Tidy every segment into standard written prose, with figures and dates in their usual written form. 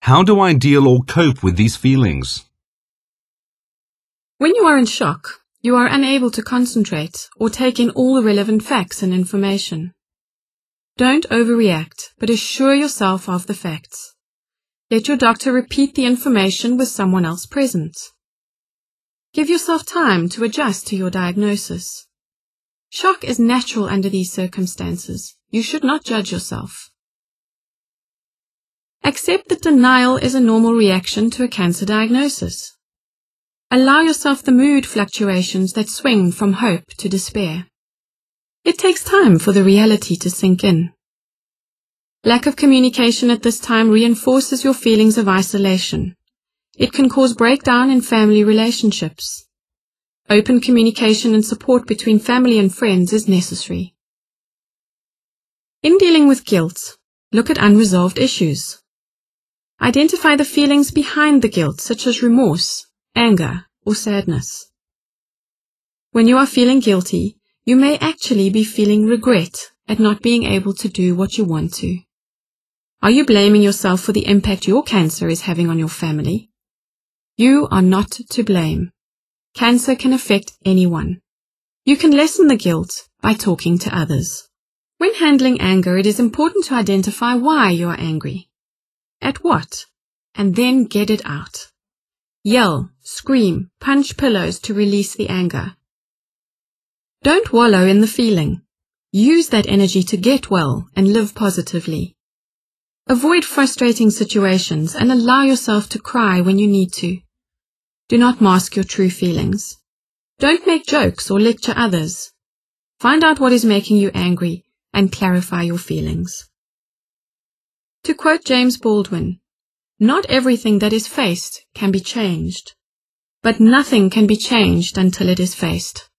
How do I deal or cope with these feelings? When you are in shock, you are unable to concentrate or take in all the relevant facts and information. Don't overreact, but assure yourself of the facts. Let your doctor repeat the information with someone else present. Give yourself time to adjust to your diagnosis. Shock is natural under these circumstances. You should not judge yourself. Accept that denial is a normal reaction to a cancer diagnosis. Allow yourself the mood fluctuations that swing from hope to despair. It takes time for the reality to sink in. Lack of communication at this time reinforces your feelings of isolation. It can cause breakdown in family relationships. Open communication and support between family and friends is necessary. In dealing with guilt, look at unresolved issues. Identify the feelings behind the guilt, such as remorse, anger, or sadness. When you are feeling guilty, you may actually be feeling regret at not being able to do what you want to. Are you blaming yourself for the impact your cancer is having on your family? You are not to blame. Cancer can affect anyone. You can lessen the guilt by talking to others. When handling anger, it is important to identify why you are angry. At what? And then get it out. Yell, scream, punch pillows to release the anger. Don't wallow in the feeling. Use that energy to get well and live positively. Avoid frustrating situations and allow yourself to cry when you need to. Do not mask your true feelings. Don't make jokes or lecture others. Find out what is making you angry and clarify your feelings. To quote James Baldwin, "Not everything that is faced can be changed, but nothing can be changed until it is faced."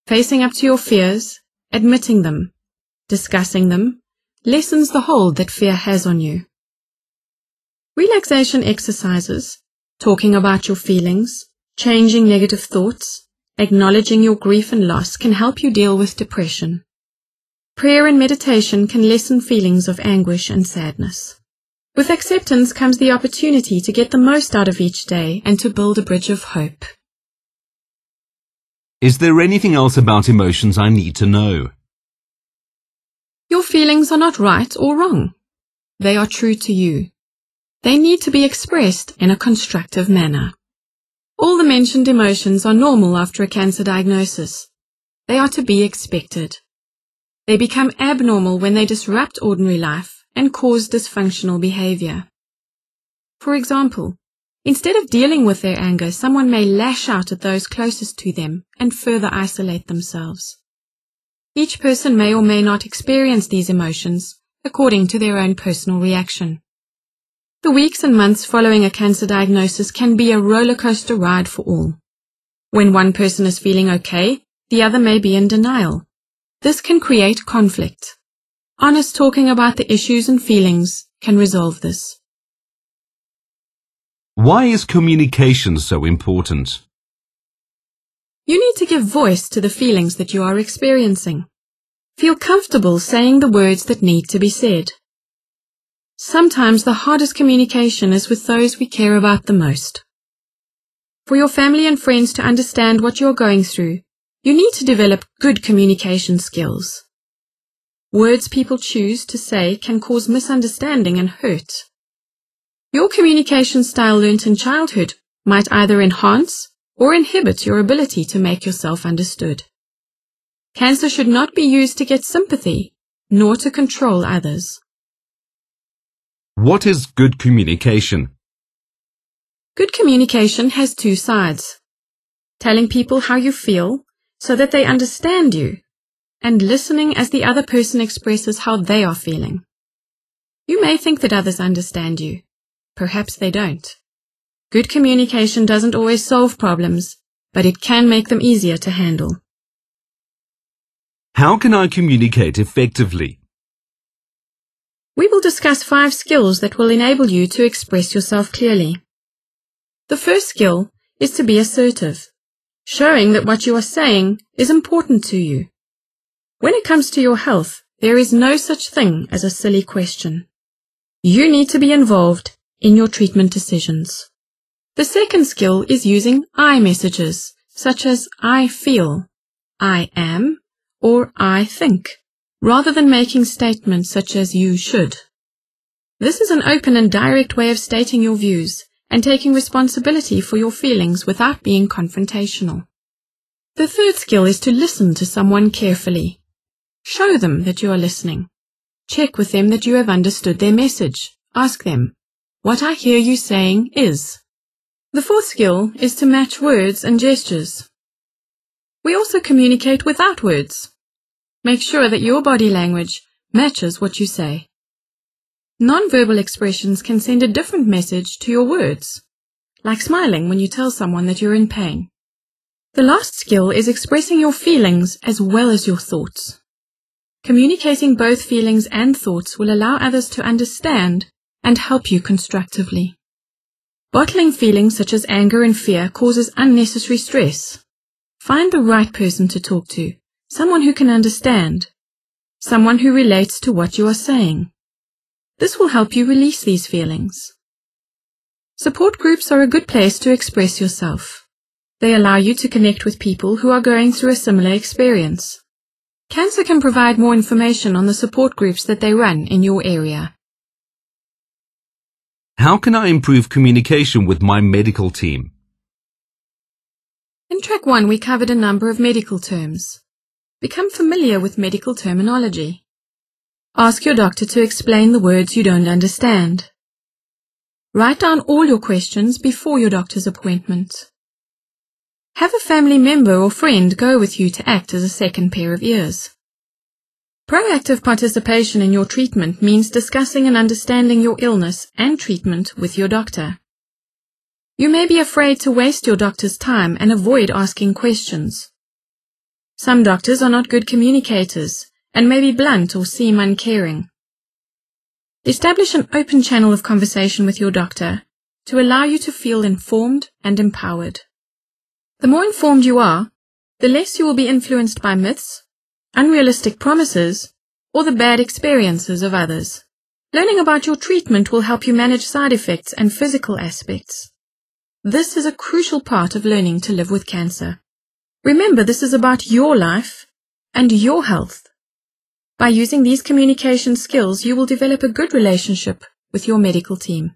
Facing up to your fears, admitting them, discussing them, lessens the hold that fear has on you. Relaxation exercises, talking about your feelings, changing negative thoughts, acknowledging your grief and loss can help you deal with depression. Prayer and meditation can lessen feelings of anguish and sadness. With acceptance comes the opportunity to get the most out of each day and to build a bridge of hope. Is there anything else about emotions I need to know? Your feelings are not right or wrong. They are true to you. They need to be expressed in a constructive manner. All the mentioned emotions are normal after a cancer diagnosis. They are to be expected. They become abnormal when they disrupt ordinary life and cause dysfunctional behavior. For example, instead of dealing with their anger, someone may lash out at those closest to them and further isolate themselves. Each person may or may not experience these emotions according to their own personal reaction. The weeks and months following a cancer diagnosis can be a roller coaster ride for all. When one person is feeling okay, the other may be in denial. This can create conflict. Honest talking about the issues and feelings can resolve this. Why is communication so important? You need to give voice to the feelings that you are experiencing. Feel comfortable saying the words that need to be said. Sometimes the hardest communication is with those we care about the most. For your family and friends to understand what you are going through, you need to develop good communication skills. Words people choose to say can cause misunderstanding and hurt. Your communication style learnt in childhood might either enhance or inhibit your ability to make yourself understood. Cancer should not be used to get sympathy, nor to control others. What is good communication? Good communication has two sides. Telling people how you feel so that they understand you, and listening as the other person expresses how they are feeling. You may think that others understand you. Perhaps they don't. Good communication doesn't always solve problems, but it can make them easier to handle. How can I communicate effectively? We will discuss 5 skills that will enable you to express yourself clearly. The first skill is to be assertive, showing that what you are saying is important to you. When it comes to your health, there is no such thing as a silly question. You need to be involved in your treatment decisions. The second skill is using I messages, such as I feel, I am, or I think, rather than making statements such as you should. This is an open and direct way of stating your views and taking responsibility for your feelings without being confrontational. The third skill is to listen to someone carefully. Show them that you are listening. Check with them that you have understood their message. Ask them, "What I hear you saying is." The fourth skill is to match words and gestures. We also communicate without words. Make sure that your body language matches what you say. Non-verbal expressions can send a different message to your words, like smiling when you tell someone that you're in pain. The last skill is expressing your feelings as well as your thoughts. Communicating both feelings and thoughts will allow others to understand and help you constructively. Bottling feelings such as anger and fear causes unnecessary stress. Find the right person to talk to, someone who can understand, someone who relates to what you are saying. This will help you release these feelings. Support groups are a good place to express yourself. They allow you to connect with people who are going through a similar experience. CANSA can provide more information on the support groups that they run in your area. How can I improve communication with my medical team? In track 1, we covered a number of medical terms. Become familiar with medical terminology. Ask your doctor to explain the words you don't understand. Write down all your questions before your doctor's appointment. Have a family member or friend go with you to act as a second pair of ears. Proactive participation in your treatment means discussing and understanding your illness and treatment with your doctor. You may be afraid to waste your doctor's time and avoid asking questions. Some doctors are not good communicators and may be blunt or seem uncaring. Establish an open channel of conversation with your doctor to allow you to feel informed and empowered. The more informed you are, the less you will be influenced by myths, unrealistic promises, or the bad experiences of others. Learning about your treatment will help you manage side effects and physical aspects. This is a crucial part of learning to live with cancer. Remember, this is about your life and your health. By using these communication skills, you will develop a good relationship with your medical team.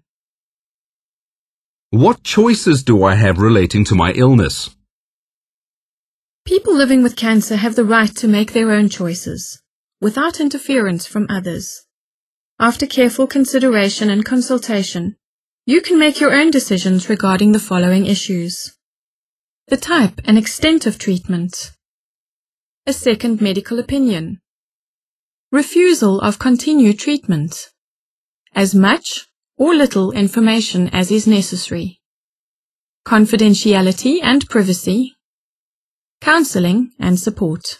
What choices do I have relating to my illness? People living with cancer have the right to make their own choices, without interference from others. After careful consideration and consultation, you can make your own decisions regarding the following issues: the type and extent of treatment, a second medical opinion, refusal of continued treatment, as much or little information as is necessary, confidentiality and privacy, counseling and support.